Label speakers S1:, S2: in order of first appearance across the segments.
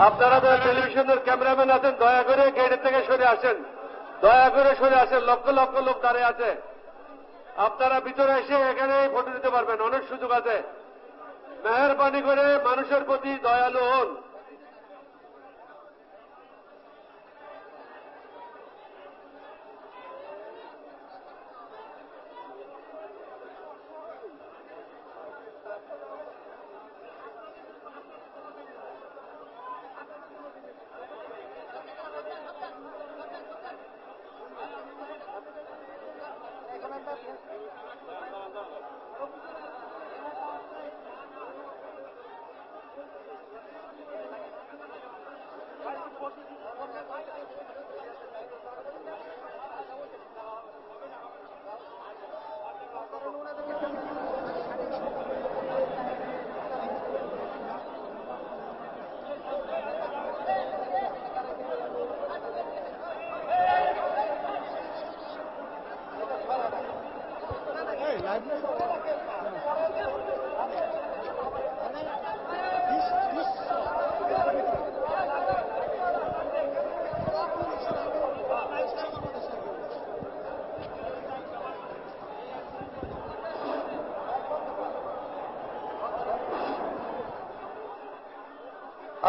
S1: আপনারা যারা টেলিভিশনের ক্যামেরাম্যান আছেন দয়া করে গেটের থেকে সরে আসেন, দয়া করে সরে আসেন। লক্ষ লক্ষ লোক দাঁড়িয়ে আছে, আপনারা ভিতরে এসে এখানে ফটো দিতে পারবেন, অনেক সুযোগ আছে। মেহেরবানি করে মানুষের প্রতি দয়ালু হন।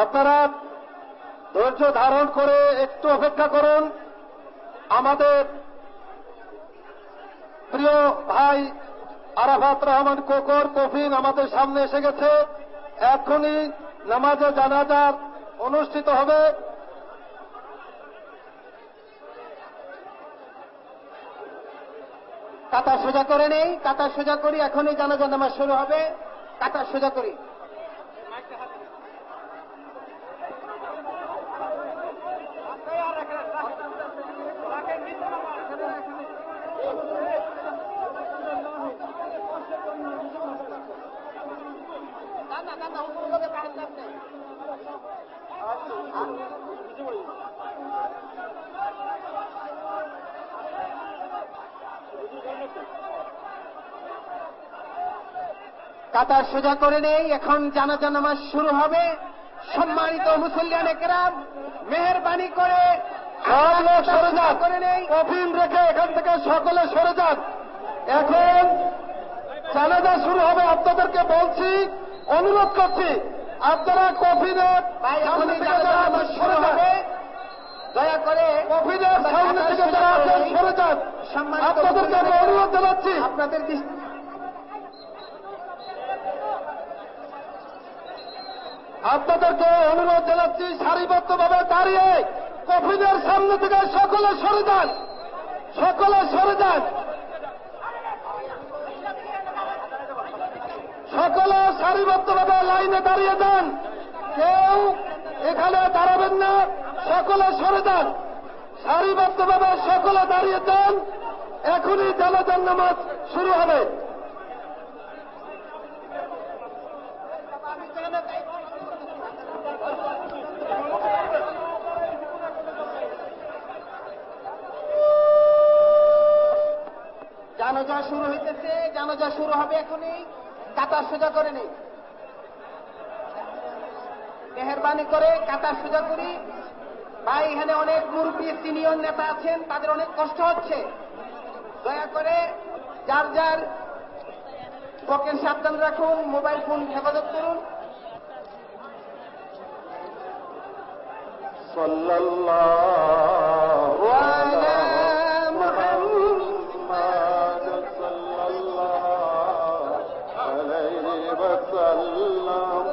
S1: আপনারা ধৈর্য ধারণ করে একটু অপেক্ষা করুন। আমাদের প্রিয় ভাই আরাফাত রহমান কোকর কফিন আমাদের সামনে এসে গেছে। এখনই নামাজে জানাজা অনুষ্ঠিত হবে। কাতার সোজা করে নেই, কাতার সোজা করি, এখনই জানাজা নামাজ শুরু হবে। কাতার সোজা করি। কাতার সোজা করে নেই, এখন জানাজা নামাজ শুরু হবে। সম্মানিত মুসল্লিয়ানে কেরাম, মেহেরবানি করে সব লোক সরে যান, করে নেই, কফিন রেখে এখান থেকে সকলে সরে যান। এখন জানাজা শুরু হবে। আপনাদেরকে বলছি, অনুরোধ করছি, আপনারা কফিনের সামনে থেকে যারা আছেন সরে যাবে, দয়া করে কফিনের সামনে থেকে যারা আছেন সরে যান। আপনাদেরকে আমি অনুরোধ জানাচ্ছি, আপনাদের আপনাদেরকে অনুরোধ জানাচ্ছি সারিবদ্ধভাবে দাঁড়িয়ে কফিনের সামনে থেকে সকলে সরে যান, সকলে সরে যান, সকলে সারিবদ্ধভাবে লাইনে দাঁড়িয়ে যান। কেউ এখানে দাঁড়াবেন না, সকলে সরে যান, সারিবদ্ধভাবে সকলে দাঁড়িয়ে যান। এখনই জানাজার নামাজ শুরু হবে। জানাজা শুরু হইতেছে, জানাজা শুরু হবে এখনই। কাতার সোজা করে নেই, মেহেরবানি করে কাতার সোজা করি। ভাই, এখানে অনেক মুরব্বী সিনিয়র নেতা আছেন, তাদের অনেক কষ্ট হচ্ছে। দয়া করে যার যার পকেট সাবধান রাখুন, মোবাইল ফোন হেফাজত করুন। সাল্লাল্লাহু আলা মুহাম্মাদ সাল্লাল্লাহু আলাইহি ওয়াসাল্লাম,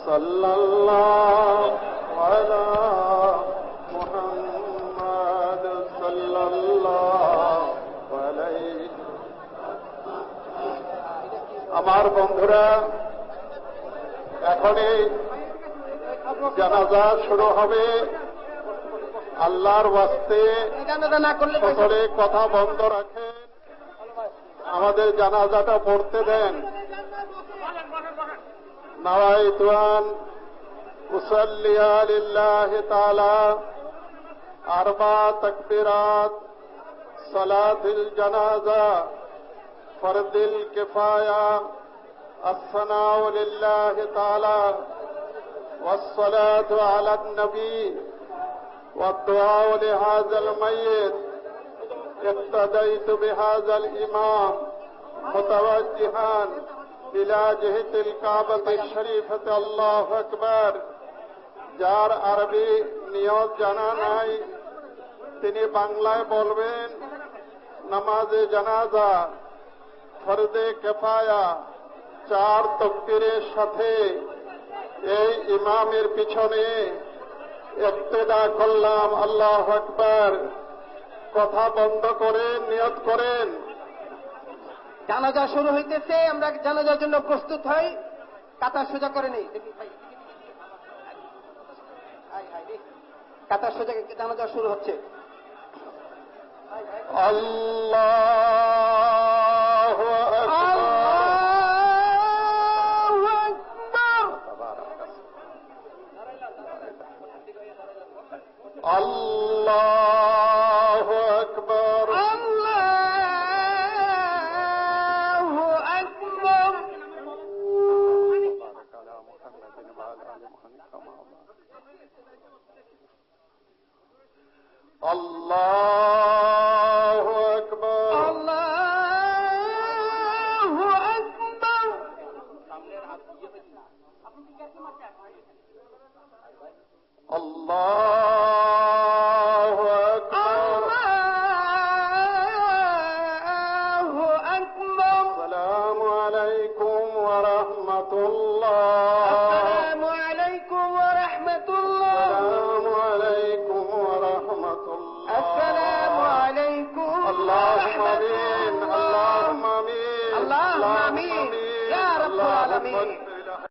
S1: সাল্লাল্লাহু আলা মুহাম্মাদ সাল্লাল্লাহু আলাইহি। আমার বন্ধুরা, এখনই জানাজা শুরু হবে। আল্লাহর ওয়াস্তে সকলে কথা বন্ধ রাখেন, আমাদের জানাজাটা পড়তে দেন। নাওয়াইতু আন উসাল্লিয়া লিল্লাহি তাআলা আরবা তাকবীরাত সালাতুল জানাজা ফরদুল কিফায়া আসসানাউ লিল্লাহি তাআলা
S2: والصلاة على النبي والدعاء لهذا الميت. اقتديت بهذا الإمام متوجها إلى جهة الكعبة الشريفة الله أكبر. যার আরবি নিয়ত জানা নাই তিনি বাংলায় বলবেন, নামাজে জানাজা ফরদে কিফায়া 4 তাকবীরের সাথে এই ইমামের পিছনে ইক্তেদা করলাম। আল্লাহু আকবার। কথা বন্ধ করেন, নিয়ত করেন।
S1: জানাজা শুরু হইতেছে, আমরা জানাজার জন্য প্রস্তুত হই। কাতার সোজা করে নেই, কাতার সোজা, জানাজা শুরু হচ্ছে।
S2: আল্লাহু আকবার। আল্লাহু আকবার।
S1: আল্লাহু আকবার।
S2: আল্লাহু আকবার।
S1: আল্লাহু আকবার।
S2: আল্লাহু আকবার।
S1: আল্লাহু আকবার।
S2: আসসালামু আলাইকুম ওয়া রাহমাতুল্লাহ।